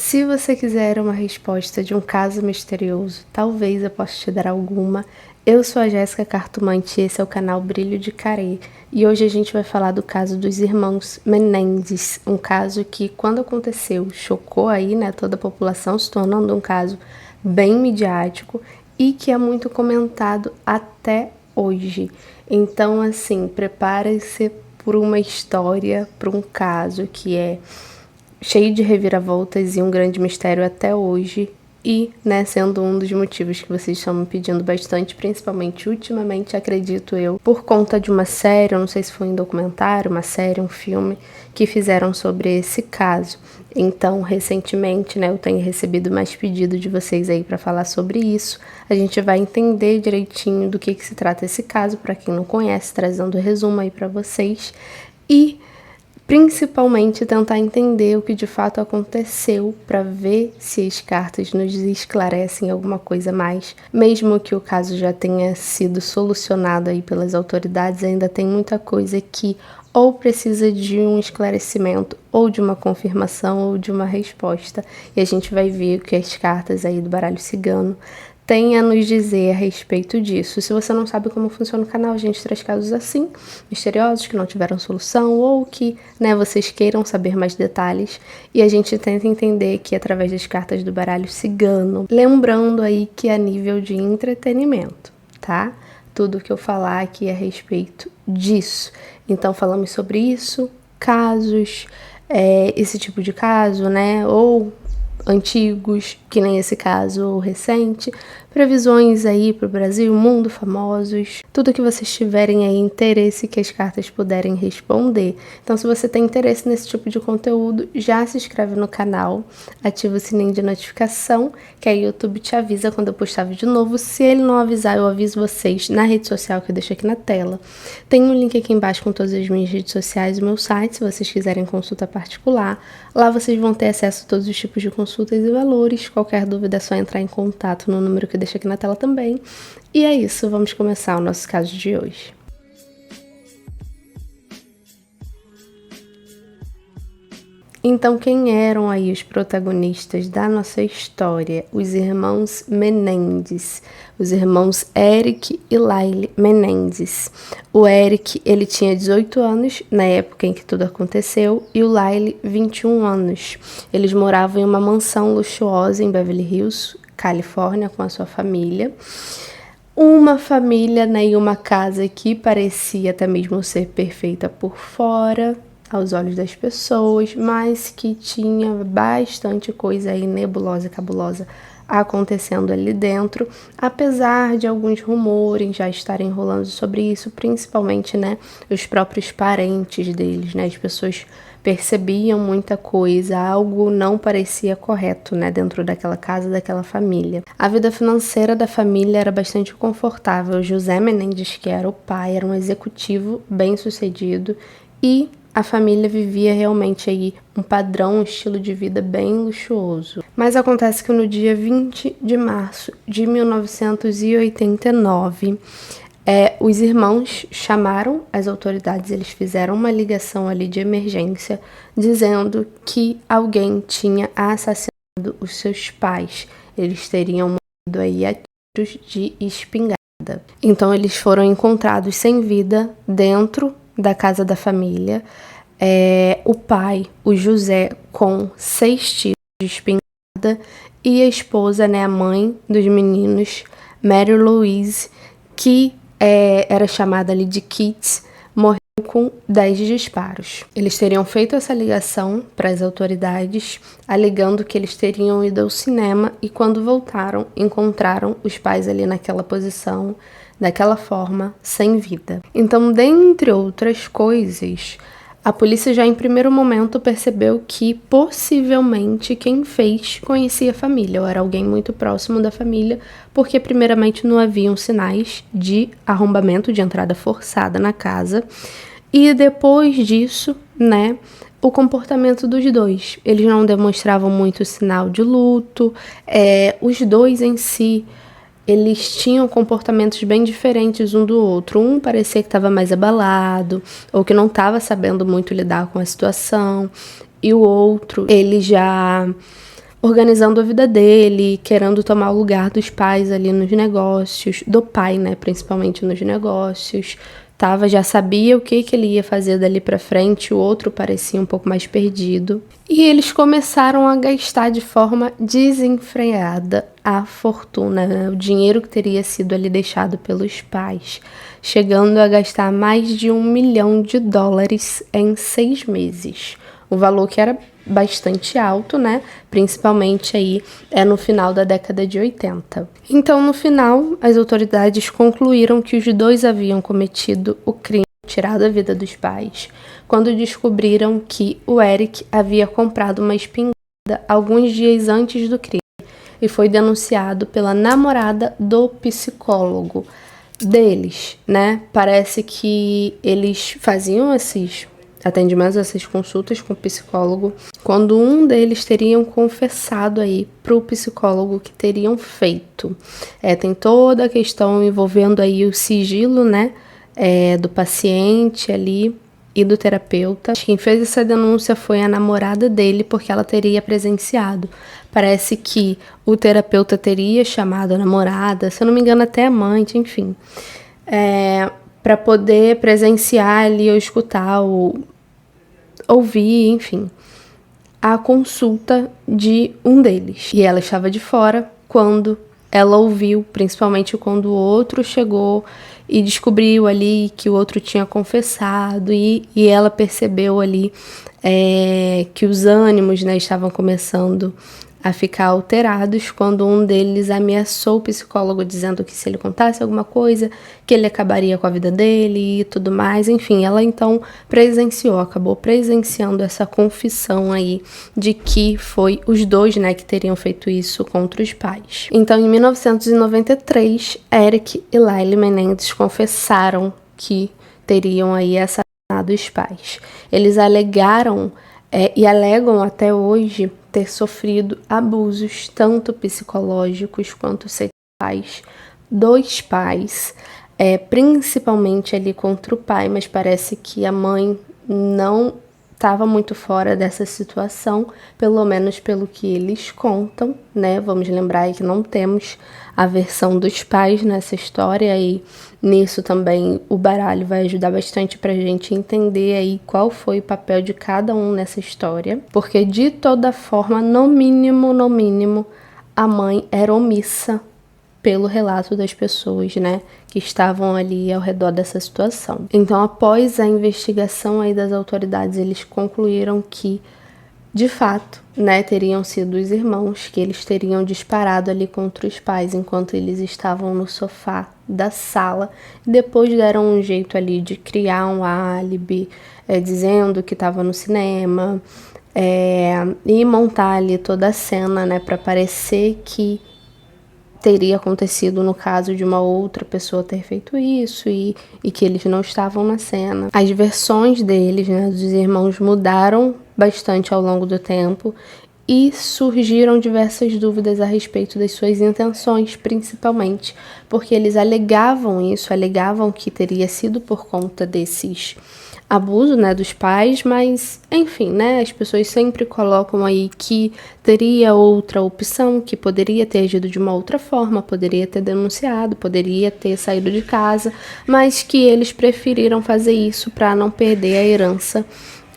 Se você quiser uma resposta de um caso misterioso, talvez eu possa te dar alguma. Eu sou a Jéssica Cartomante e esse é o canal Brilho de Carê. E hoje a gente vai falar do caso dos irmãos Menendez, um caso que, quando aconteceu, chocou aí, né, toda a população, se tornando um caso bem midiático e que é muito comentado até hoje. Então, assim, prepare-se por uma história, por um caso que é cheio de reviravoltas e um grande mistério até hoje. E, né, sendo um dos motivos que vocês estão me pedindo bastante, principalmente ultimamente, acredito eu, por conta de uma série, eu não sei se foi um documentário, uma série, um filme, que fizeram sobre esse caso. Então, recentemente, né, eu tenho recebido mais pedido de vocês aí para falar sobre isso. A gente vai entender direitinho do que se trata esse caso, para quem não conhece, trazendo o resumo aí para vocês. E principalmente tentar entender o que de fato aconteceu para ver se as cartas nos esclarecem alguma coisa mais. Mesmo que o caso já tenha sido solucionado aí pelas autoridades, ainda tem muita coisa que ou precisa de um esclarecimento, ou de uma confirmação, ou de uma resposta. E a gente vai ver o que as cartas aí do baralho cigano tem a nos dizer a respeito disso. Se você não sabe como funciona o canal, a gente traz casos assim, misteriosos, que não tiveram solução, ou que, né, vocês queiram saber mais detalhes, e a gente tenta entender aqui através das cartas do baralho cigano, lembrando aí que é a nível de entretenimento, tá? Tudo que eu falar aqui é a respeito disso. Então falamos sobre isso, casos, esse tipo de caso, né, ou antigos, que nem esse caso recente, previsões aí para o Brasil, mundo, famosos, tudo que vocês tiverem aí interesse que as cartas puderem responder. Então, se você tem interesse nesse tipo de conteúdo, já se inscreve no canal, ativa o sininho de notificação, que aí o YouTube te avisa quando eu postar vídeo novo. Se ele não avisar, eu aviso vocês na rede social que eu deixo aqui na tela. Tem um link aqui embaixo com todas as minhas redes sociais e o meu site, se vocês quiserem consulta particular. Lá vocês vão ter acesso a todos os tipos de consultas e valores. Qualquer dúvida é só entrar em contato no número que eu deixo aqui na tela também. E é isso, vamos começar o nosso caso de hoje. Então, quem eram aí os protagonistas da nossa história? Os irmãos Menendez, os irmãos Eric e Laile Menendez. O Eric, ele tinha 18 anos na época em que tudo aconteceu e o Laile, 21 anos. Eles moravam em uma mansão luxuosa em Beverly Hills, Califórnia, com a sua família. Uma família, né, e uma casa que parecia até mesmo ser perfeita por fora, aos olhos das pessoas, mas que tinha bastante coisa aí nebulosa e cabulosa acontecendo ali dentro, apesar de alguns rumores já estarem rolando sobre isso, principalmente, né, os próprios parentes deles, né, as pessoas percebiam muita coisa, algo não parecia correto, né, dentro daquela casa, daquela família. A vida financeira da família era bastante confortável. José Menendez, que era o pai, era um executivo bem-sucedido e a família vivia realmente aí um padrão, um estilo de vida bem luxuoso. Mas acontece que no dia 20 de março de 1989, os irmãos chamaram as autoridades, eles fizeram uma ligação ali de emergência, dizendo que alguém tinha assassinado os seus pais. Eles teriam morrido aí a tiros de espingarda. Então eles foram encontrados sem vida dentro da casa da família. O pai, o José, com 6 tiros de espingarda, e a esposa, né, a mãe dos meninos, Mary Louise, que era chamada ali de Kitts, morreu com 10 disparos. Eles teriam feito essa ligação para as autoridades, alegando que eles teriam ido ao cinema e quando voltaram, encontraram os pais ali naquela posição, daquela forma, sem vida. Então, dentre outras coisas, a polícia já em primeiro momento percebeu que possivelmente quem fez conhecia a família, ou era alguém muito próximo da família, porque primeiramente não haviam sinais de arrombamento, de entrada forçada na casa. E depois disso, né, o comportamento dos dois. Eles não demonstravam muito sinal de luto, os dois em si, eles tinham comportamentos bem diferentes um do outro. Um parecia que estava mais abalado, ou que não estava sabendo muito lidar com a situação, e o outro, ele já organizando a vida dele, querendo tomar o lugar dos pais ali nos negócios, do pai, né, principalmente nos negócios. Já sabia o que ele ia fazer dali pra frente, o outro parecia um pouco mais perdido. E eles começaram a gastar de forma desenfreada a fortuna, né? O dinheiro que teria sido ali deixado pelos pais, chegando a gastar mais de $1 milhão em 6 meses. O valor que era bastante alto, né? Principalmente aí no final da década de 80. Então, no final, as autoridades concluíram que os dois haviam cometido o crime de tirar a vida dos pais, quando descobriram que o Eric havia comprado uma espingarda alguns dias antes do crime e foi denunciado pela namorada do psicólogo deles, né? Parece que eles faziam esses atendimentos, essas consultas com o psicólogo, quando um deles teriam confessado aí pro psicólogo que teriam feito. Tem toda a questão envolvendo aí o sigilo, né, do paciente ali e do terapeuta. Quem fez essa denúncia foi a namorada dele, porque ela teria presenciado. Parece que o terapeuta teria chamado a namorada, se eu não me engano até a amante, enfim, para poder presenciar ali ou escutar ou ouvir, enfim, a consulta de um deles. E ela estava de fora quando ela ouviu, principalmente quando o outro chegou e descobriu ali que o outro tinha confessado, e ela percebeu ali que os ânimos, né, estavam começando a ficar alterados quando um deles ameaçou o psicólogo dizendo que se ele contasse alguma coisa, que ele acabaria com a vida dele e tudo mais. Enfim, ela então acabou presenciando essa confissão aí de que foi os dois, né, que teriam feito isso contra os pais. Então, em 1993, Eric e Laila Menendez confessaram que teriam aí assassinado os pais. Eles alegaram e alegam até hoje ter sofrido abusos tanto psicológicos quanto sexuais dos pais, principalmente ali contra o pai, mas parece que a mãe não estava muito fora dessa situação, pelo menos pelo que eles contam, né? Vamos lembrar aí que não temos a versão dos pais nessa história, e nisso também o baralho vai ajudar bastante pra gente entender aí qual foi o papel de cada um nessa história, porque de toda forma, no mínimo, a mãe era omissa pelo relato das pessoas, né, que estavam ali ao redor dessa situação. Então, após a investigação aí das autoridades, eles concluíram que, de fato, né, teriam sido os irmãos, que eles teriam disparado ali contra os pais enquanto eles estavam no sofá da sala. Depois deram um jeito ali de criar um álibi, dizendo que estava no cinema, e montar ali toda a cena, né, para parecer que teria acontecido no caso de uma outra pessoa ter feito isso e que eles não estavam na cena. As versões deles, né, dos irmãos, mudaram bastante ao longo do tempo e surgiram diversas dúvidas a respeito das suas intenções, principalmente porque eles alegavam que teria sido por conta desses abuso, né, dos pais, mas enfim, né, as pessoas sempre colocam aí que teria outra opção, que poderia ter agido de uma outra forma, poderia ter denunciado, poderia ter saído de casa, mas que eles preferiram fazer isso para não perder a herança,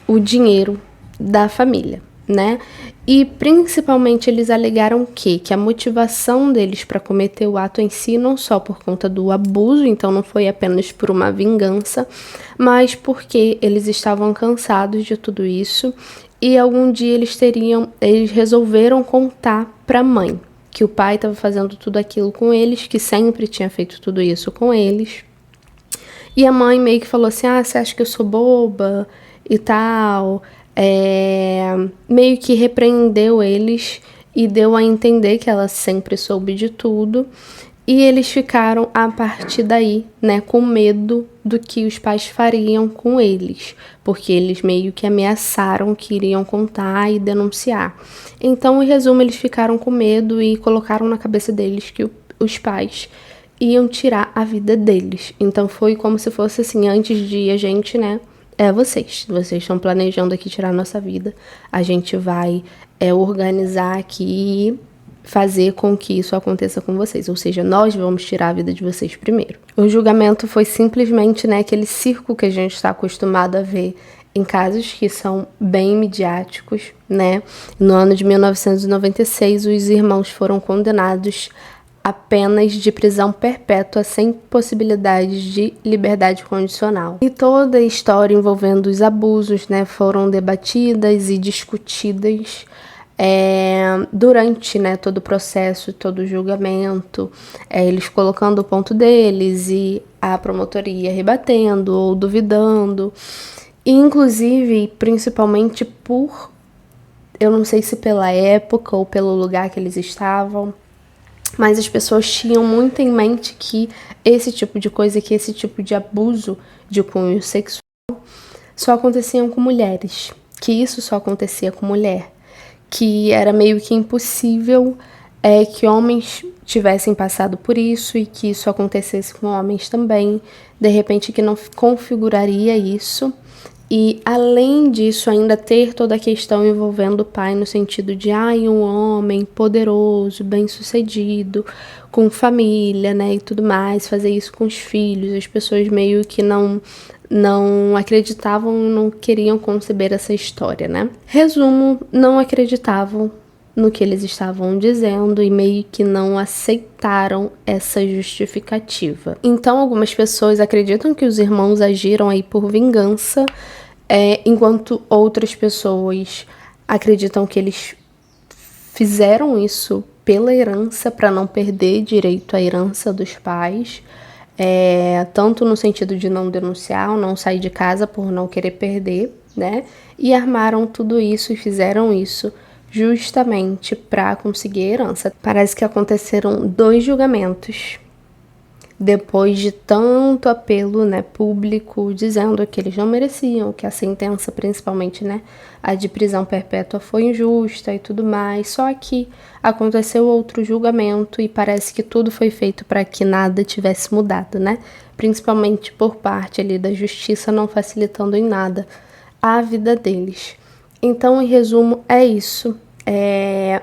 o dinheiro da família, né? E principalmente eles alegaram que a motivação deles para cometer o ato em si, não só por conta do abuso, então não foi apenas por uma vingança, mas porque eles estavam cansados de tudo isso e algum dia eles resolveram contar para a mãe que o pai estava fazendo tudo aquilo com eles, que sempre tinha feito tudo isso com eles. E a mãe meio que falou assim: você acha que eu sou boba e tal? Meio que repreendeu eles e deu a entender que ela sempre soube de tudo, e eles ficaram a partir daí, né, com medo do que os pais fariam com eles, porque eles meio que ameaçaram que iriam contar e denunciar. Então, em resumo, eles ficaram com medo e colocaram na cabeça deles que os pais iam tirar a vida deles. Então foi como se fosse assim, antes de a gente, né, é vocês. Vocês estão planejando aqui tirar a nossa vida. A gente vai organizar aqui e fazer com que isso aconteça com vocês. Ou seja, nós vamos tirar a vida de vocês primeiro. O julgamento foi simplesmente, né, aquele circo que a gente está acostumado a ver em casos que são bem midiáticos, né? No ano de 1996, os irmãos foram condenados a penas de prisão perpétua sem possibilidades de liberdade condicional. E toda a história envolvendo os abusos, né, foram debatidas e discutidas durante, né, todo o processo, todo o julgamento, eles colocando o ponto deles e a promotoria rebatendo ou duvidando. E, inclusive, principalmente por, eu não sei se pela época ou pelo lugar que eles estavam, mas as pessoas tinham muito em mente que esse tipo de coisa, que esse tipo de abuso de cunho sexual só aconteciam com mulheres, que isso só acontecia com mulher, que era meio que impossível que homens tivessem passado por isso e que isso acontecesse com homens também, de repente que não configuraria isso. E, além disso, ainda ter toda a questão envolvendo o pai no sentido de, um homem poderoso, bem-sucedido, com família, né, e tudo mais, fazer isso com os filhos. As pessoas meio que não acreditavam, não queriam conceber essa história, né? Resumo, não acreditavam no que eles estavam dizendo e meio que não aceitaram essa justificativa. Então, algumas pessoas acreditam que os irmãos agiram aí por vingança, enquanto outras pessoas acreditam que eles fizeram isso pela herança, para não perder direito à herança dos pais, tanto no sentido de não denunciar ou não sair de casa por não querer perder, né? E armaram tudo isso e fizeram isso justamente para conseguir a herança. Parece que aconteceram 2 julgamentos depois de tanto apelo, né, público, dizendo que eles não mereciam, que a sentença, principalmente, né, a de prisão perpétua, foi injusta e tudo mais. Só que aconteceu outro julgamento e parece que tudo foi feito para que nada tivesse mudado, né? Principalmente por parte ali da justiça, não facilitando em nada a vida deles. Então, em resumo, é isso.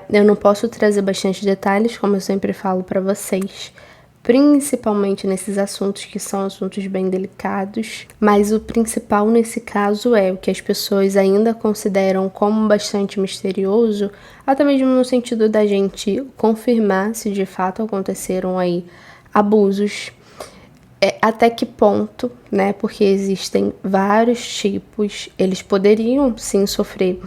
Eu não posso trazer bastante detalhes, como eu sempre falo para vocês, principalmente nesses assuntos que são assuntos bem delicados, mas o principal nesse caso é o que as pessoas ainda consideram como bastante misterioso, até mesmo no sentido da gente confirmar se de fato aconteceram aí abusos, até que ponto, né? Porque existem vários tipos, eles poderiam sim sofrer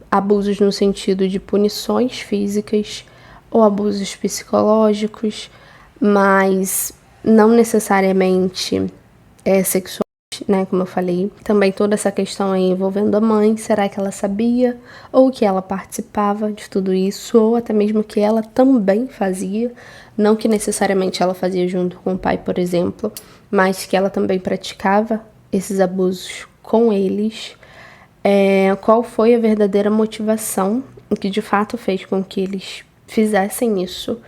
abusos no sentido de punições físicas ou abusos psicológicos, mas não necessariamente sexuais, né, como eu falei. Também toda essa questão aí envolvendo a mãe, será que ela sabia ou que ela participava de tudo isso, ou até mesmo que ela também fazia, não que necessariamente ela fazia junto com o pai, por exemplo, mas que ela também praticava esses abusos com eles. Qual foi a verdadeira motivação que de fato fez com que eles fizessem isso?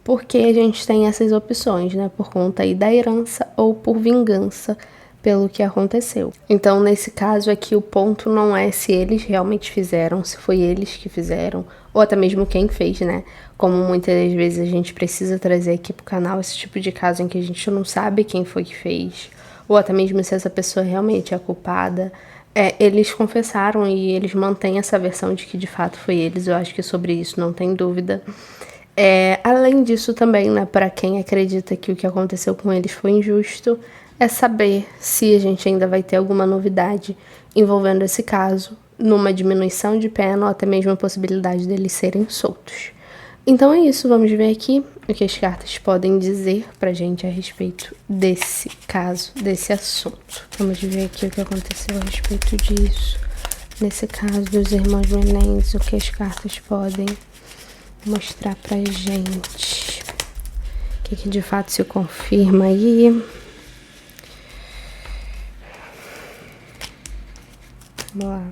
Porque a gente tem essas opções, né? Por conta aí da herança ou por vingança pelo que aconteceu. Então, nesse caso aqui, o ponto não é se eles realmente fizeram, se foi eles que fizeram, ou até mesmo quem fez, né? Como muitas das vezes a gente precisa trazer aqui pro canal esse tipo de caso em que a gente não sabe quem foi que fez, ou até mesmo se essa pessoa realmente é culpada. Eles confessaram e eles mantêm essa versão de que de fato foi eles. Eu acho que sobre isso não tem dúvida. Além disso também, né, para quem acredita que o que aconteceu com eles foi injusto, é saber se a gente ainda vai ter alguma novidade envolvendo esse caso, numa diminuição de pena ou até mesmo a possibilidade deles serem soltos. Então é isso, vamos ver aqui o que as cartas podem dizer pra gente a respeito desse caso, desse assunto. Vamos ver aqui o que aconteceu a respeito disso. Nesse caso dos irmãos Menendez, o que as cartas podem mostrar pra gente. O que de fato se confirma aí. Vamos lá.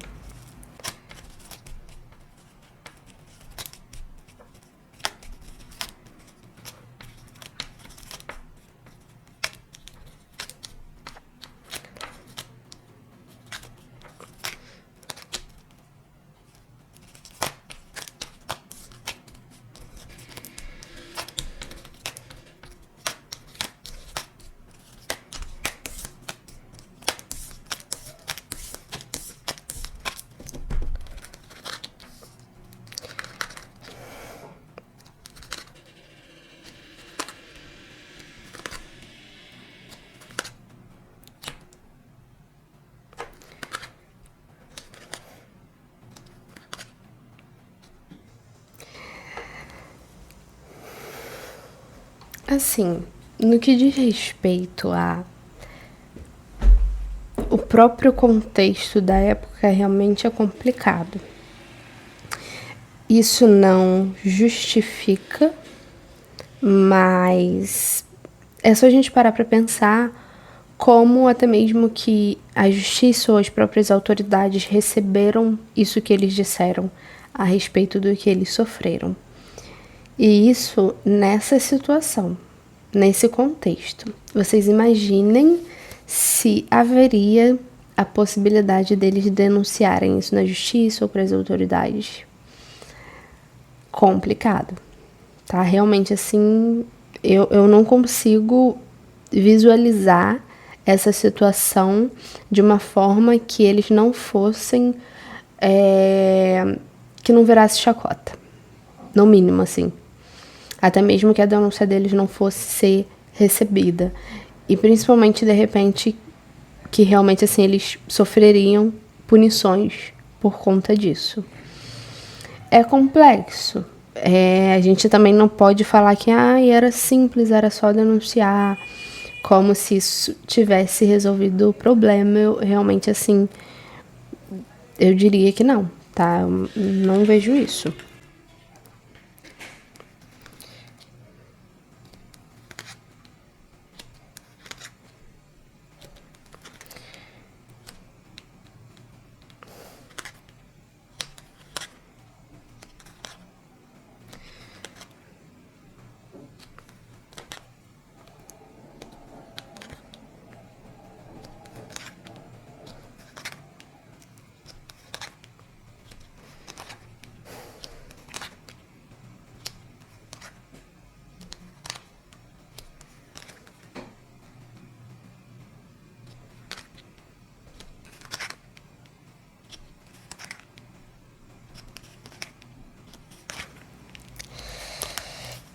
Assim, no que diz respeito a o próprio contexto da época, realmente é complicado. Isso não justifica, mas é só a gente parar para pensar como até mesmo que a justiça ou as próprias autoridades receberam isso que eles disseram a respeito do que eles sofreram. E isso nessa situação, nesse contexto. Vocês imaginem se haveria a possibilidade deles denunciarem isso na justiça ou para as autoridades. Complicado, tá? Realmente, assim, eu não consigo visualizar essa situação de uma forma que eles não fossem, que não virasse chacota, no mínimo, assim. Até mesmo que a denúncia deles não fosse ser recebida. E principalmente, de repente, que realmente, assim, eles sofreriam punições por conta disso. É complexo. A gente também não pode falar que era simples, era só denunciar, como se isso tivesse resolvido o problema. Eu realmente, assim, eu diria que não, tá? Eu não vejo isso.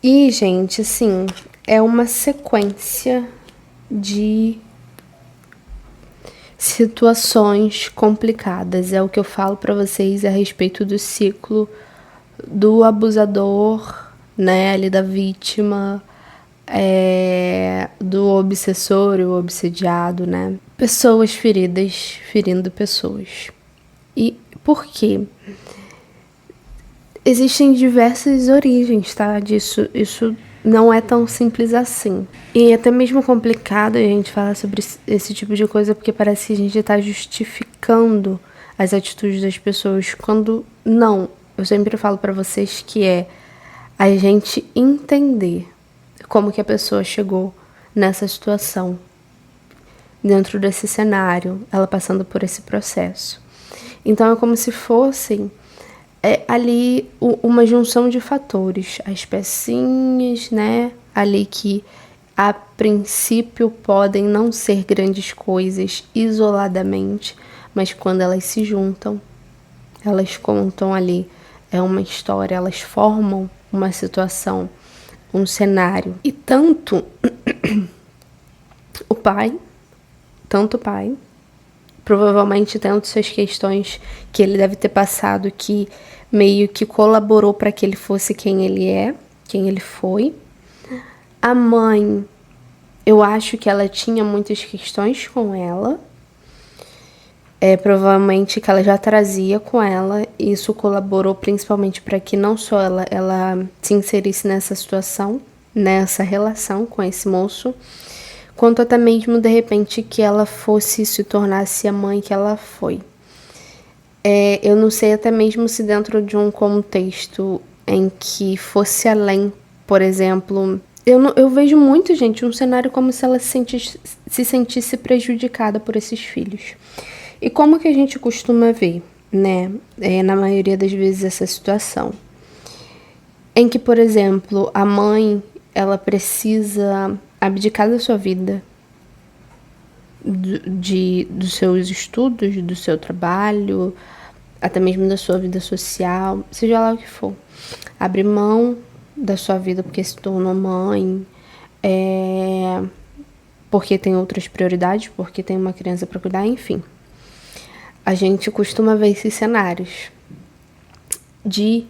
E, gente, assim, é uma sequência de situações complicadas. É o que eu falo pra vocês a respeito do ciclo do abusador, né, ali da vítima, do obsessor e o obsediado, né? Pessoas feridas, ferindo pessoas. E por quê? Existem diversas origens, tá? Disso. Isso não é tão simples assim. E é até mesmo complicado a gente falar sobre esse tipo de coisa, porque parece que a gente tá justificando as atitudes das pessoas, quando não. Eu sempre falo pra vocês que é a gente entender como que a pessoa chegou nessa situação, dentro desse cenário, ela passando por esse processo. Então é como se fossem ali uma junção de fatores, as pecinhas, né, ali que a princípio podem não ser grandes coisas isoladamente, mas quando elas se juntam, elas contam ali uma história, elas formam uma situação, um cenário. E tanto o pai, provavelmente tem outras questões que ele deve ter passado que meio que colaborou para que ele fosse quem ele é, quem ele foi. A mãe, eu acho que ela tinha muitas questões com ela. Provavelmente que ela já trazia com ela, e isso colaborou principalmente para que não só ela se inserisse nessa situação, nessa relação com esse moço, quanto até mesmo, de repente, que ela fosse se tornasse a mãe que ela foi. Eu não sei até mesmo se dentro de um contexto em que fosse além, por exemplo, eu vejo muito, gente, um cenário como se ela se sentisse prejudicada por esses filhos. E como que a gente costuma ver, né, na maioria das vezes essa situação? Em que, por exemplo, a mãe, ela precisa abdicar da sua vida, dos seus estudos, do seu trabalho, até mesmo da sua vida social, seja lá o que for. Abre mão da sua vida porque se tornou mãe, porque tem outras prioridades, porque tem uma criança para cuidar, enfim. A gente costuma ver esses cenários de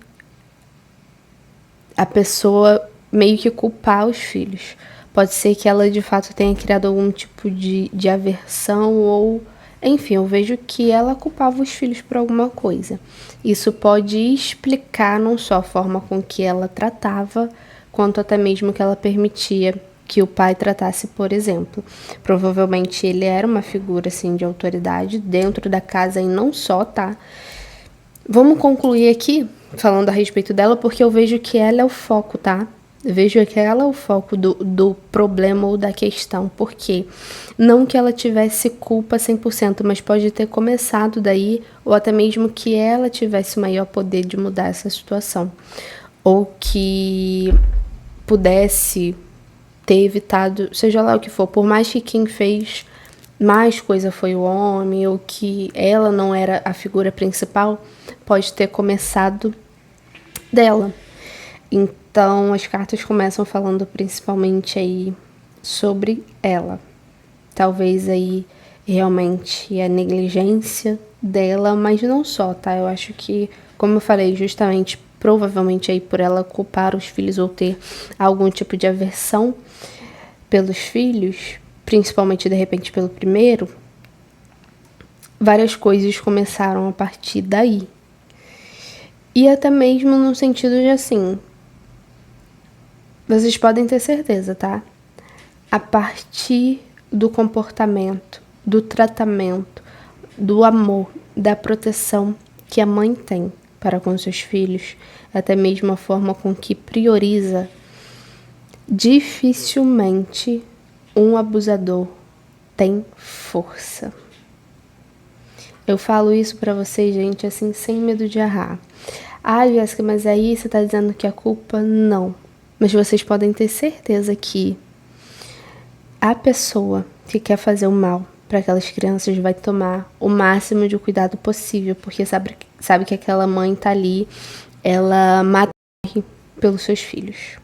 a pessoa meio que culpar os filhos. Pode ser que ela de fato tenha criado algum tipo de aversão ou... Enfim, eu vejo que ela culpava os filhos por alguma coisa. Isso pode explicar não só a forma com que ela tratava, quanto até mesmo que ela permitia que o pai tratasse, por exemplo. Provavelmente ele era uma figura assim de autoridade dentro da casa e não só, tá? Vamos concluir aqui falando a respeito dela, porque eu vejo que ela é o foco, tá? Eu vejo que ela é o foco do problema ou da questão, porque não que ela tivesse culpa 100%, mas pode ter começado daí, ou até mesmo que ela tivesse o maior poder de mudar essa situação, ou que pudesse ter evitado, seja lá o que for, por mais que quem fez mais coisa foi o homem, ou que ela não era a figura principal, pode ter começado dela. Então, as cartas começam falando principalmente aí sobre ela. Talvez aí realmente a negligência dela, mas não só, tá? Eu acho que, como eu falei, justamente, provavelmente aí por ela culpar os filhos ou ter algum tipo de aversão pelos filhos, principalmente de repente pelo primeiro, várias coisas começaram a partir daí. E até mesmo no sentido de assim, vocês podem ter certeza, tá? A partir do comportamento, do tratamento, do amor, da proteção que a mãe tem para com seus filhos, até mesmo a forma com que prioriza, dificilmente um abusador tem força. Eu falo isso pra vocês, gente, assim, sem medo de errar. Ah, Jéssica, mas aí você tá dizendo que a culpa... Não. Mas vocês podem ter certeza que a pessoa que quer fazer o mal para aquelas crianças vai tomar o máximo de cuidado possível, porque sabe que aquela mãe tá ali, ela mata pelos seus filhos.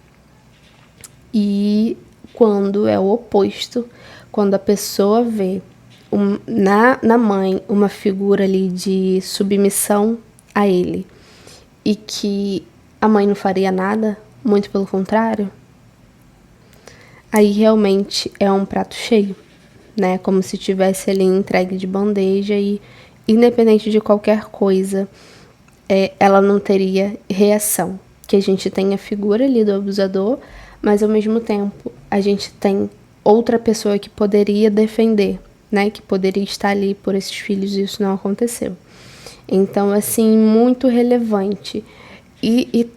E quando é o oposto, quando a pessoa vê na mãe uma figura ali de submissão a ele e que a mãe não faria nada, muito pelo contrário, aí realmente é um prato cheio, né? Como se tivesse ali entregue de bandeja e, independente de qualquer coisa, ela não teria reação. Que a gente tem a figura ali do abusador, mas ao mesmo tempo a gente tem outra pessoa que poderia defender, né? Que poderia estar ali por esses filhos e isso não aconteceu. Então, assim, muito relevante. E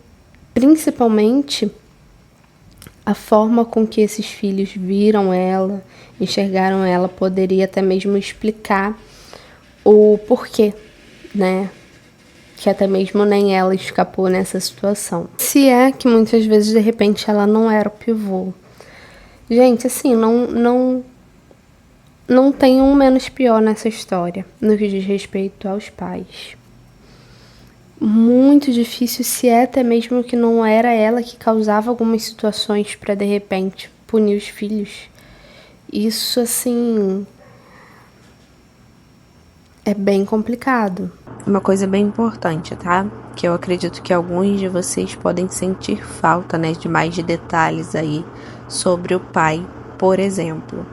principalmente a forma com que esses filhos viram ela, enxergaram ela, poderia até mesmo explicar o porquê, né? Que até mesmo nem ela escapou nessa situação. Se é que muitas vezes, de repente, ela não era o pivô. Gente, assim, não tem um menos pior nessa história, no que diz respeito aos pais. Muito difícil, se é até mesmo que não era ela que causava algumas situações para de repente punir os filhos. Isso, assim, é bem complicado. Uma coisa bem importante, tá? Que eu acredito que alguns de vocês podem sentir falta, né, de mais detalhes aí sobre o pai, por exemplo.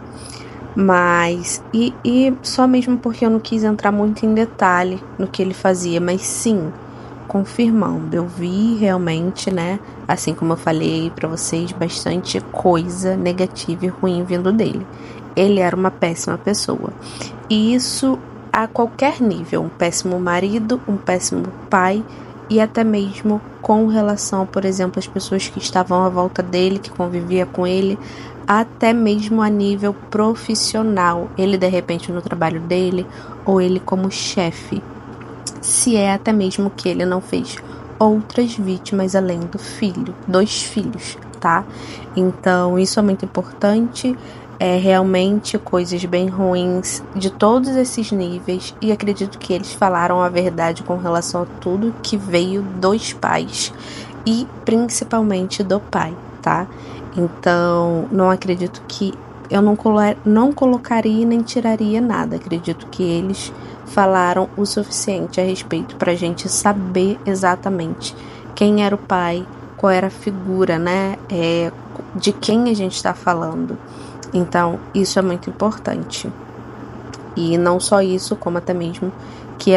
Mas, e só mesmo porque eu não quis entrar muito em detalhe no que ele fazia, mas sim, confirmando, eu vi realmente, né, assim como eu falei pra vocês, bastante coisa negativa e ruim vindo dele. Ele era uma péssima pessoa. E isso a qualquer nível, um péssimo marido, um péssimo pai e até mesmo com relação, por exemplo, às pessoas que estavam à volta dele, que convivia com ele, até mesmo a nível profissional, ele de repente no trabalho dele ou ele como chefe, se é até mesmo que ele não fez outras vítimas além do filho, 2 filhos, tá? Então isso é muito importante. Realmente coisas bem ruins de todos esses níveis e acredito que eles falaram a verdade com relação a tudo que veio dos pais e principalmente do pai, tá? Então não acredito que eu não colocaria nem tiraria nada, acredito que eles falaram o suficiente a respeito pra gente saber exatamente quem era o pai, qual era a figura, né, de quem a gente está falando. Então, isso é muito importante. E não só isso, como até mesmo que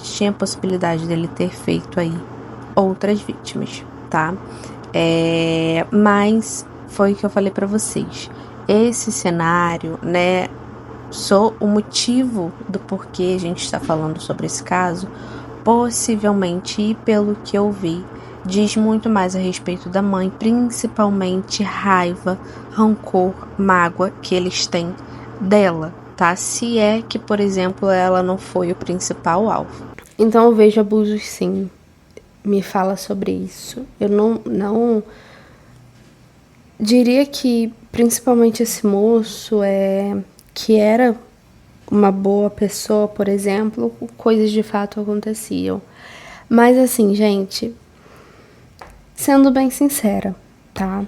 tinha possibilidade dele ter feito aí outras vítimas, tá? Mas foi o que eu falei para vocês. Esse cenário, né, o motivo do porquê a gente está falando sobre esse caso, possivelmente, e pelo que eu vi, diz muito mais a respeito da mãe, principalmente raiva, rancor, mágoa que eles têm dela, tá? Se é que, por exemplo, ela não foi o principal alvo. Então eu vejo abusos, sim. Me fala sobre isso. Eu não diria que principalmente esse moço que era uma boa pessoa, por exemplo, coisas de fato aconteciam. Mas assim, gente, sendo bem sincera, tá?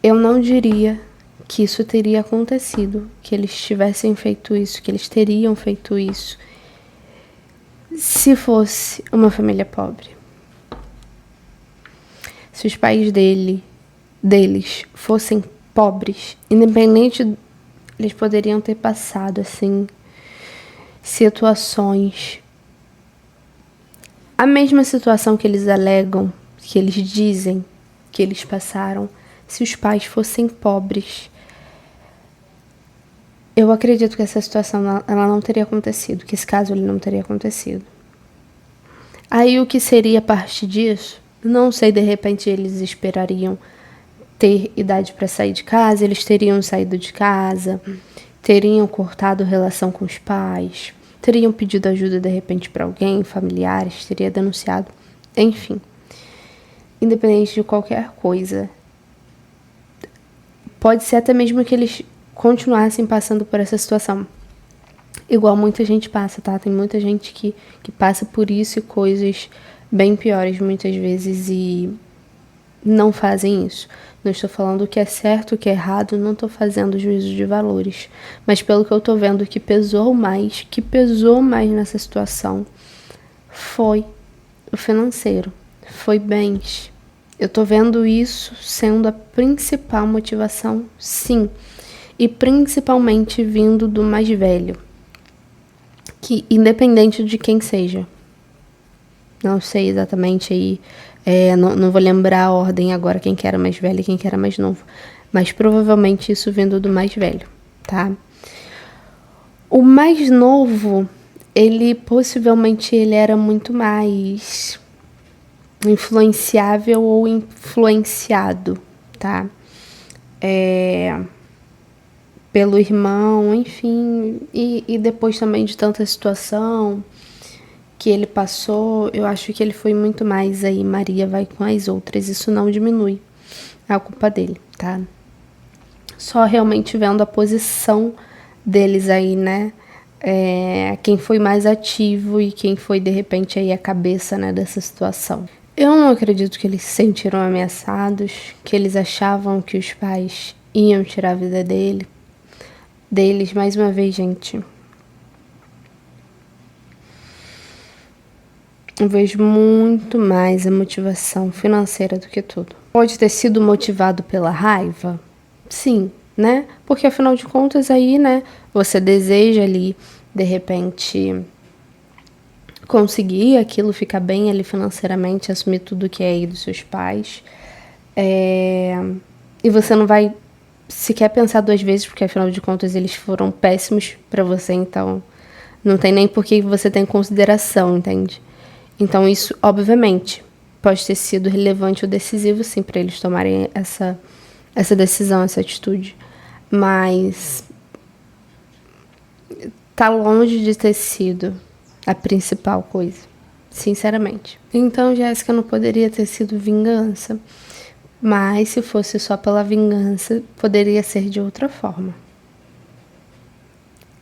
Eu não diria que isso teria acontecido, que eles tivessem feito isso, que eles teriam feito isso, se fosse uma família pobre. Se os pais deles fossem pobres, independente, eles poderiam ter passado, assim, situações. A mesma situação que eles alegam, que eles dizem que eles passaram, se os pais fossem pobres, eu acredito que essa situação ela não teria acontecido, que esse caso ele não teria acontecido. Aí o que seria a partir disso? Não sei, de repente eles esperariam ter idade para sair de casa, eles teriam saído de casa, teriam cortado relação com os pais, teriam pedido ajuda de repente para alguém, familiares, teria denunciado, enfim. Independente de qualquer coisa, pode ser até mesmo que eles continuassem passando por essa situação. Igual muita gente passa, tá? Tem muita gente que passa por isso e coisas bem piores muitas vezes e não fazem isso. Não estou falando o que é certo, o que é errado, não estou fazendo juízo de valores. Mas pelo que eu estou vendo, que pesou mais nessa situação foi o financeiro, foi bens. Eu estou vendo isso sendo a principal motivação, sim. E principalmente vindo do mais velho. Que independente de quem seja. Não sei exatamente aí, não vou lembrar a ordem agora, quem que era mais velho e quem que era mais novo. Mas provavelmente isso vindo do mais velho, tá? O mais novo, possivelmente ele era muito mais influenciável ou influenciado, tá? Pelo irmão, enfim, e depois também de tanta situação que ele passou, eu acho que ele foi muito mais aí, Maria vai com as outras, isso não diminui a culpa dele, tá? Só realmente vendo a posição deles aí, né, quem foi mais ativo e quem foi de repente aí a cabeça, né, dessa situação. Eu não acredito que eles se sentiram ameaçados, que eles achavam que os pais iam tirar a vida deles, mais uma vez, gente. Eu vejo muito mais a motivação financeira do que tudo. Pode ter sido motivado pela raiva? Sim, né? Porque afinal de contas aí, né, você deseja ali, de repente, conseguir aquilo, ficar bem ali financeiramente, assumir tudo que é aí dos seus pais. E você não vai sequer pensar duas vezes, porque afinal de contas eles foram péssimos pra você, então não tem nem por que você tem consideração, entende? Então isso, obviamente, pode ter sido relevante ou decisivo, sim, para eles tomarem essa decisão, essa atitude. Mas tá longe de ter sido a principal coisa, sinceramente. Então, Jéssica, não poderia ter sido vingança, mas se fosse só pela vingança, poderia ser de outra forma.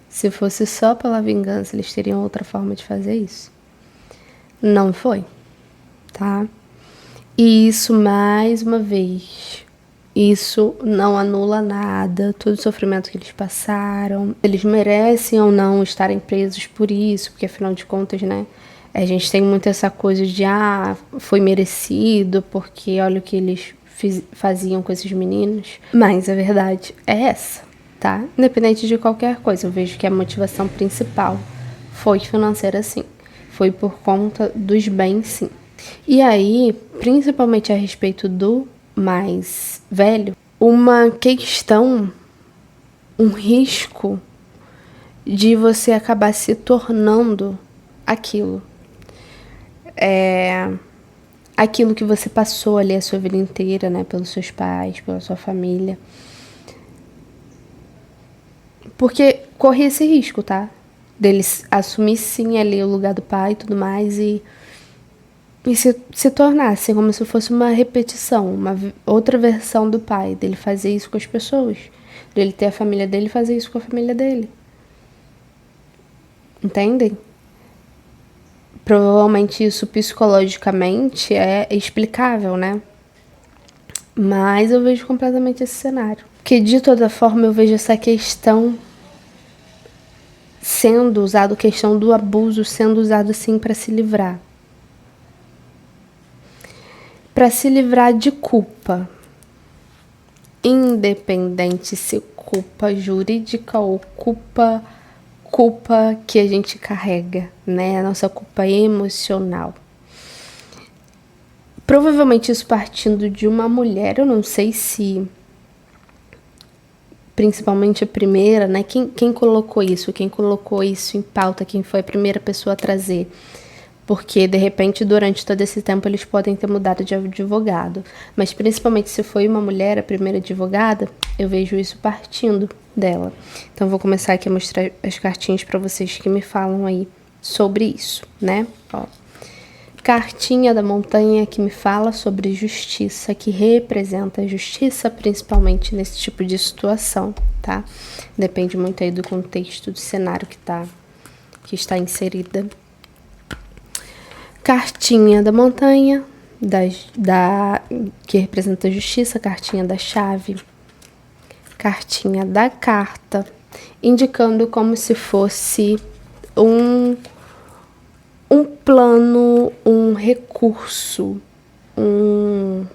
Se fosse só pela vingança, eles teriam outra forma de fazer isso. Não foi, tá? E isso, mais uma vez, isso não anula nada, todo o sofrimento que eles passaram. Eles merecem ou não estarem presos por isso, porque afinal de contas, né, A gente tem muito essa coisa de, foi merecido, porque olha o que eles faziam com esses meninos. Mas a verdade é essa, tá? Independente de qualquer coisa, eu vejo que a motivação principal foi financeira, sim. Foi por conta dos bens, sim. E aí, principalmente a respeito do mais velho, uma questão, um risco de você acabar se tornando aquilo. Aquilo que você passou ali a sua vida inteira, né? Pelos seus pais, pela sua família. Porque corre esse risco, tá? Deles assumir sim ali o lugar do pai e tudo mais e se tornasse como se fosse uma repetição, uma outra versão do pai, dele fazer isso com as pessoas, dele ter a família dele e fazer isso com a família dele. Entendem? Provavelmente isso psicologicamente é explicável, né? Mas eu vejo completamente esse cenário. Porque de toda forma eu vejo essa questão sendo usado, questão do abuso sendo usado assim para se livrar. Para se livrar de culpa. Independente se culpa jurídica ou culpa que a gente carrega, né? A nossa culpa emocional. Provavelmente isso partindo de uma mulher, eu não sei se principalmente a primeira, né? Quem colocou isso? Quem colocou isso em pauta? Quem foi a primeira pessoa a trazer? Porque, de repente, durante todo esse tempo, eles podem ter mudado de advogado. Mas, principalmente, se foi uma mulher, a primeira advogada, eu vejo isso partindo dela. Então, vou começar aqui a mostrar as cartinhas para vocês que me falam aí sobre isso, né? Ó. Cartinha da montanha que me fala sobre justiça, que representa a justiça, principalmente nesse tipo de situação, tá? Depende muito aí do contexto, do cenário que está inserida. Cartinha da montanha, que representa a justiça, cartinha da chave, cartinha da carta, indicando como se fosse um plano, um recurso, um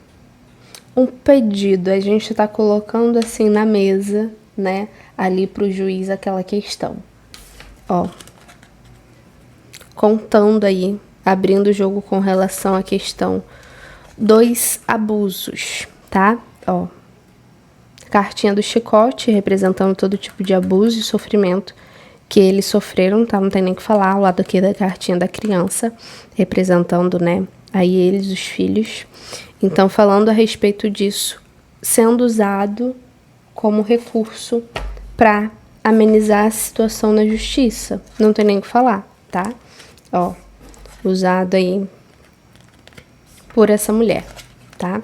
pedido. A gente está colocando assim na mesa, né, ali para o juiz aquela questão. Ó, contando aí, abrindo o jogo com relação à questão dos abusos, tá? Ó, cartinha do chicote, representando todo tipo de abuso e sofrimento que eles sofreram, tá? Não tem nem o que falar. Ao lado aqui da cartinha da criança, representando, né, aí eles, os filhos. Então, falando a respeito disso, sendo usado como recurso para amenizar a situação na justiça. Não tem nem o que falar, tá? Ó, usado aí por essa mulher, tá?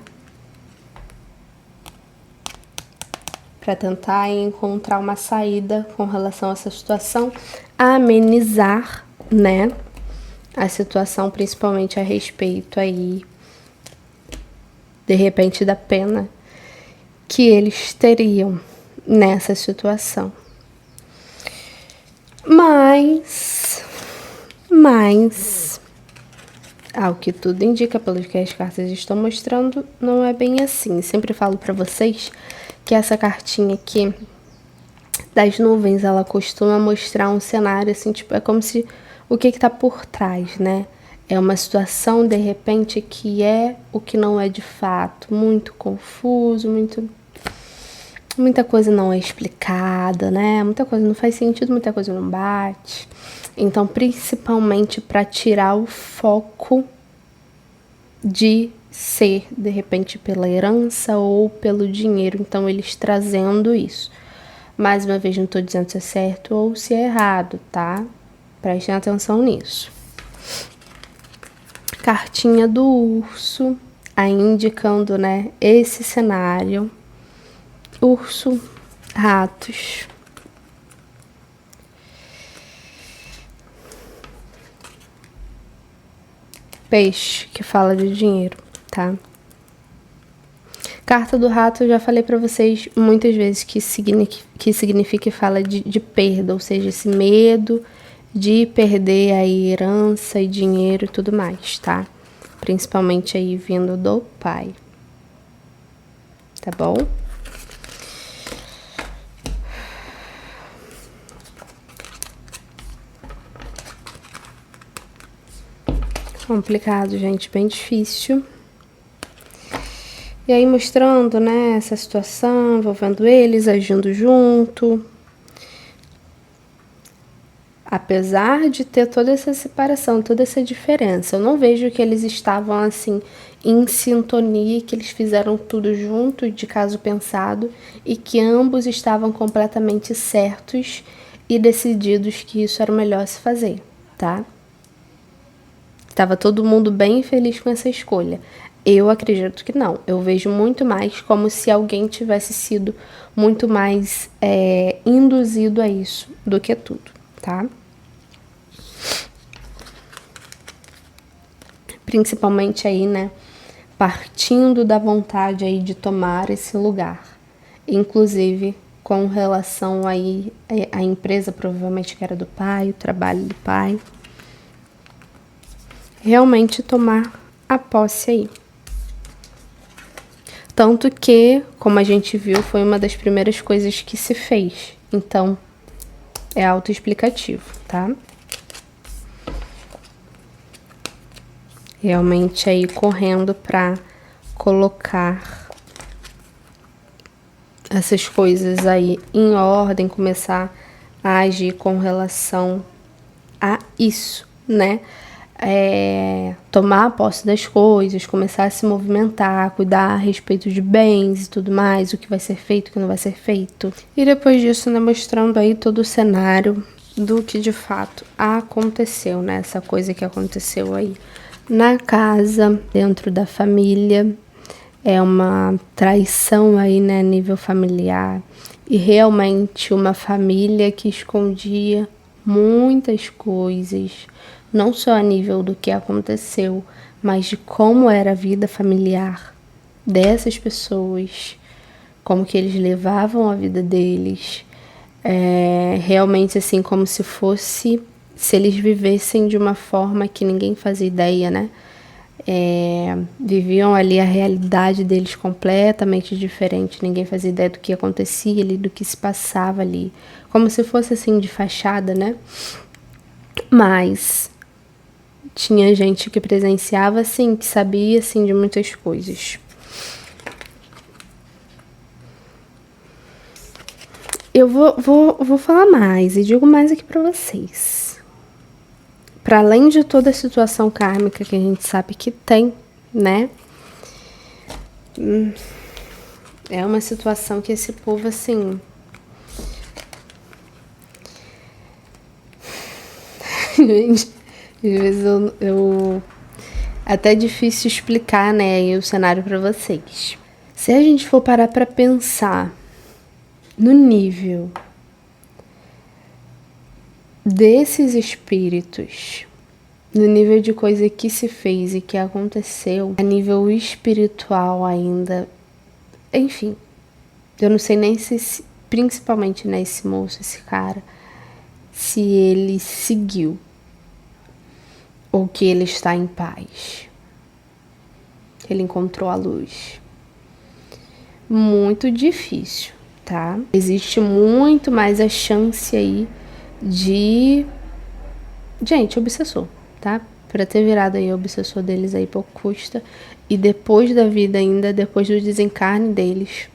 Para tentar encontrar uma saída com relação a essa situação, amenizar, né, a situação, principalmente a respeito aí, de repente, da pena que eles teriam nessa situação. Mas, ao que tudo indica, pelo que as cartas estão mostrando, não é bem assim. Sempre falo para vocês que essa cartinha aqui das nuvens, ela costuma mostrar um cenário assim, tipo, é como se o que tá por trás, né? É uma situação, de repente, que é o que não é de fato, muito confuso, muita coisa não é explicada, né? Muita coisa não faz sentido, muita coisa não bate. Então, principalmente para tirar o foco de ser, de repente, pela herança ou pelo dinheiro. Então, eles trazendo isso. Mais uma vez, não estou dizendo se é certo ou se é errado, tá? Prestem atenção nisso. Cartinha do urso, aí indicando, né, esse cenário. Urso, ratos. Peixe, que fala de dinheiro, tá? Carta do rato, eu já falei pra vocês muitas vezes que significa e fala de perda, ou seja, esse medo de perder aí herança e dinheiro e tudo mais, tá? Principalmente aí vindo do pai. Tá bom? Complicado, gente, bem difícil. E aí mostrando, né, essa situação, envolvendo eles, agindo junto. Apesar de ter toda essa separação, toda essa diferença, eu não vejo que eles estavam, assim, em sintonia, que eles fizeram tudo junto, de caso pensado, e que ambos estavam completamente certos e decididos que isso era o melhor a se fazer, tá? Tava todo mundo bem feliz com essa escolha. Eu acredito que não. Eu vejo muito mais como se alguém tivesse sido muito mais induzido a isso do que tudo, tá? Principalmente aí, né, partindo da vontade aí de tomar esse lugar. Inclusive, com relação aí à empresa, provavelmente que era do pai, o trabalho do pai. Realmente tomar a posse aí. Tanto que, como a gente viu, foi uma das primeiras coisas que se fez. Então, é autoexplicativo, tá? Realmente aí correndo pra colocar essas coisas aí em ordem, começar a agir com relação a isso, né? Tomar posse das coisas, começar a se movimentar, cuidar a respeito de bens e tudo mais, o que vai ser feito, o que não vai ser feito. E depois disso, né, mostrando aí todo o cenário do que de fato aconteceu, né? Essa coisa que aconteceu aí na casa, dentro da família. É uma traição aí, né, a nível familiar. E realmente uma família que escondia muitas coisas, não só a nível do que aconteceu, mas de como era a vida familiar dessas pessoas, como que eles levavam a vida deles, realmente assim, como se fosse, se eles vivessem de uma forma que ninguém fazia ideia, né? Viviam ali a realidade deles completamente diferente, ninguém fazia ideia do que acontecia ali, do que se passava ali, como se fosse assim de fachada, né? Mas tinha gente que presenciava assim, que sabia assim de muitas coisas. Eu vou falar mais e digo mais aqui pra vocês. Para além de toda a situação kármica que a gente sabe que tem, né? É uma situação que esse povo, assim... Gente, às vezes eu... Até é difícil explicar, né, aí o cenário para vocês. Se a gente for parar para pensar no nível desses espíritos, no nível de coisa que se fez e que aconteceu, a nível espiritual ainda, enfim, eu não sei nem se principalmente, né, esse moço, esse cara, se ele seguiu ou que ele está em paz. Ele encontrou a luz. Muito difícil, tá? Existe muito mais a chance aí de... Gente, obsessor, tá? Pra ter virado aí obsessor deles aí pouco custa. E depois da vida ainda, depois do desencarne deles,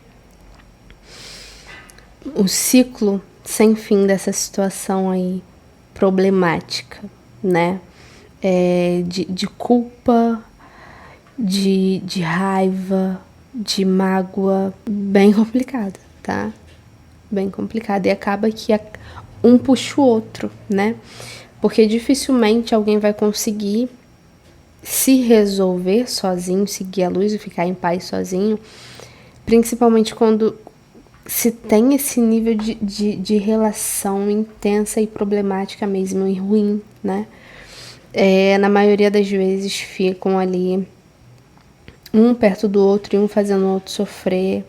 o ciclo sem fim dessa situação aí problemática, né? De culpa, de raiva, de mágoa, bem complicado, tá? Bem complicado. E acaba que um puxa o outro, né? Porque dificilmente alguém vai conseguir se resolver sozinho, seguir a luz e ficar em paz sozinho, principalmente quando se tem esse nível de relação intensa e problemática mesmo, e ruim, né? Na maioria das vezes ficam ali um perto do outro e um fazendo o outro sofrer.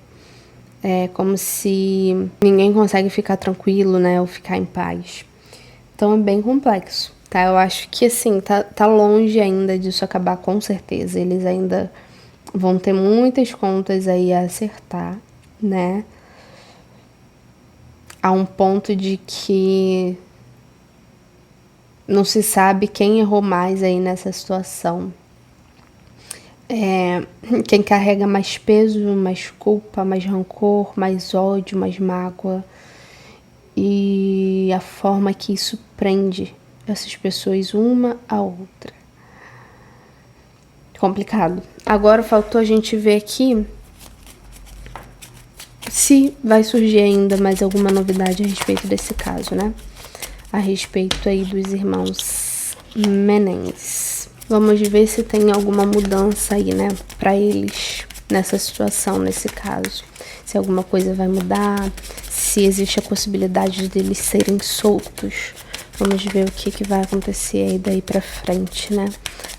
É como se ninguém consegue ficar tranquilo, né? Ou ficar em paz. Então é bem complexo, tá? Eu acho que, assim, tá longe ainda disso acabar, com certeza. Eles ainda vão ter muitas contas aí a acertar, né? A um ponto de que não se sabe quem errou mais aí nessa situação. Quem carrega mais peso, mais culpa, mais rancor, mais ódio, mais mágoa. E a forma que isso prende essas pessoas uma à outra. Complicado. Agora faltou a gente ver aqui se vai surgir ainda mais alguma novidade a respeito desse caso, né? A respeito aí dos irmãos Menendez. Vamos ver se tem alguma mudança aí, né, pra eles nessa situação, nesse caso. Se alguma coisa vai mudar, se existe a possibilidade deles serem soltos. Vamos ver o que vai acontecer aí daí pra frente, né?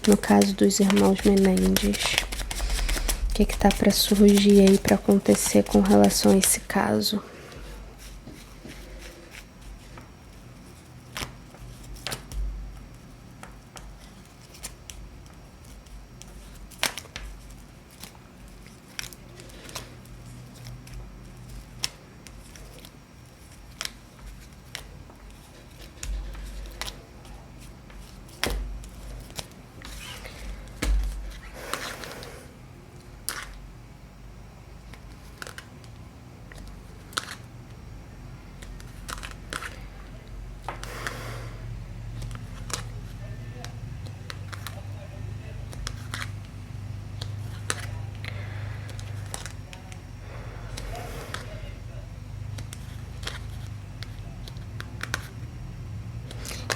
No caso dos irmãos Menendez. O que tá pra surgir aí pra acontecer com relação a esse caso?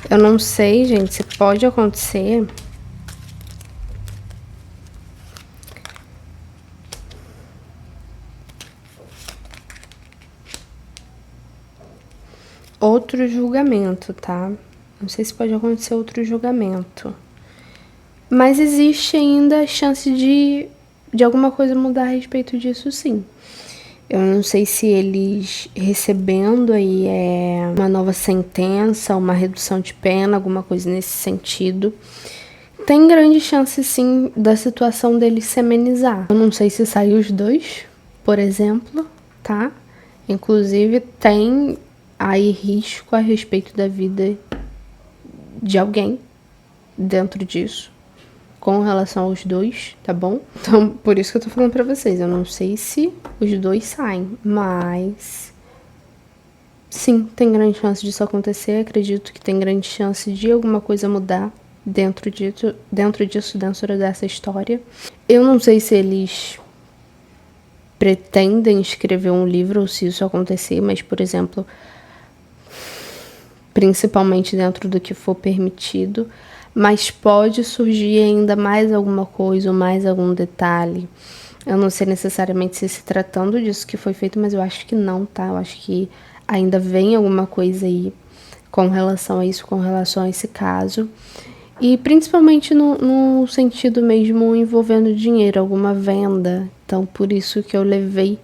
Eu não sei, gente, se pode acontecer outro julgamento, tá? Não sei se pode acontecer outro julgamento. Mas existe ainda a chance de alguma coisa mudar a respeito disso, sim. Eu não sei se eles recebendo aí uma nova sentença, uma redução de pena, alguma coisa nesse sentido. Tem grande chance, sim, da situação deles se amenizar. Eu não sei se saem os dois, por exemplo, tá? Inclusive, tem aí risco a respeito da vida de alguém dentro disso, com relação aos dois, tá bom? Então, por isso que eu tô falando pra vocês, eu não sei se os dois saem, mas sim, tem grande chance disso acontecer, acredito que tem grande chance de alguma coisa mudar dentro dessa história. Eu não sei se eles pretendem escrever um livro ou se isso acontecer, mas, por exemplo, principalmente dentro do que for permitido, mas pode surgir ainda mais alguma coisa ou mais algum detalhe. Eu não sei necessariamente se tratando disso que foi feito, mas eu acho que não, tá? Eu acho que ainda vem alguma coisa aí com relação a isso, com relação a esse caso. E principalmente no sentido mesmo envolvendo dinheiro, alguma venda. Então, por isso que eu levei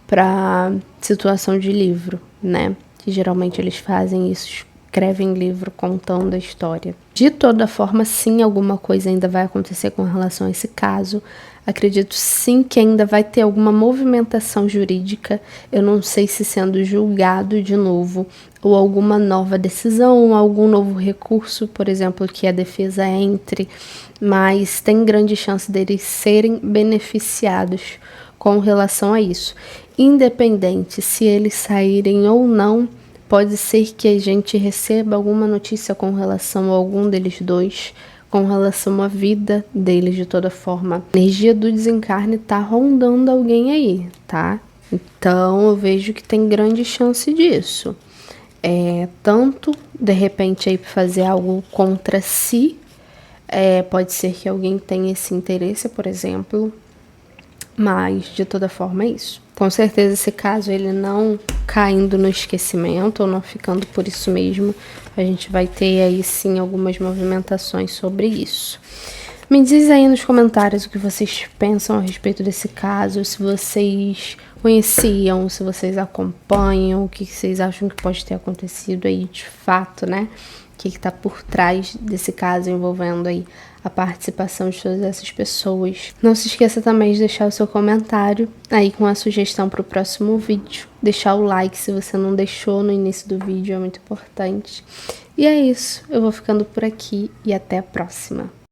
pra situação de livro, né? Que geralmente eles fazem isso, escrevem livro contando a história. De toda forma, sim, alguma coisa ainda vai acontecer com relação a esse caso. Acredito sim que ainda vai ter alguma movimentação jurídica. Eu não sei se sendo julgado de novo ou alguma nova decisão, algum novo recurso, por exemplo, que a defesa entre, mas tem grande chance deles serem beneficiados com relação a isso. Independente se eles saírem ou não, pode ser que a gente receba alguma notícia com relação a algum deles dois, com relação à vida deles de toda forma. A energia do desencarne tá rondando alguém aí, tá? Então eu vejo que tem grande chance disso. Tanto, de repente, aí fazer algo contra si, pode ser que alguém tenha esse interesse, por exemplo, mas de toda forma é isso. Com certeza esse caso ele não caindo no esquecimento ou não ficando por isso mesmo, a gente vai ter aí sim algumas movimentações sobre isso. Me diz aí nos comentários o que vocês pensam a respeito desse caso, se vocês conheciam, se vocês acompanham, o que vocês acham que pode ter acontecido aí de fato, né? O que tá por trás desse caso envolvendo aí a participação de todas essas pessoas. Não se esqueça também de deixar o seu comentário aí com a sugestão para o próximo vídeo. Deixar o like se você não deixou no início do vídeo, é muito importante. E é isso, eu vou ficando por aqui e até a próxima.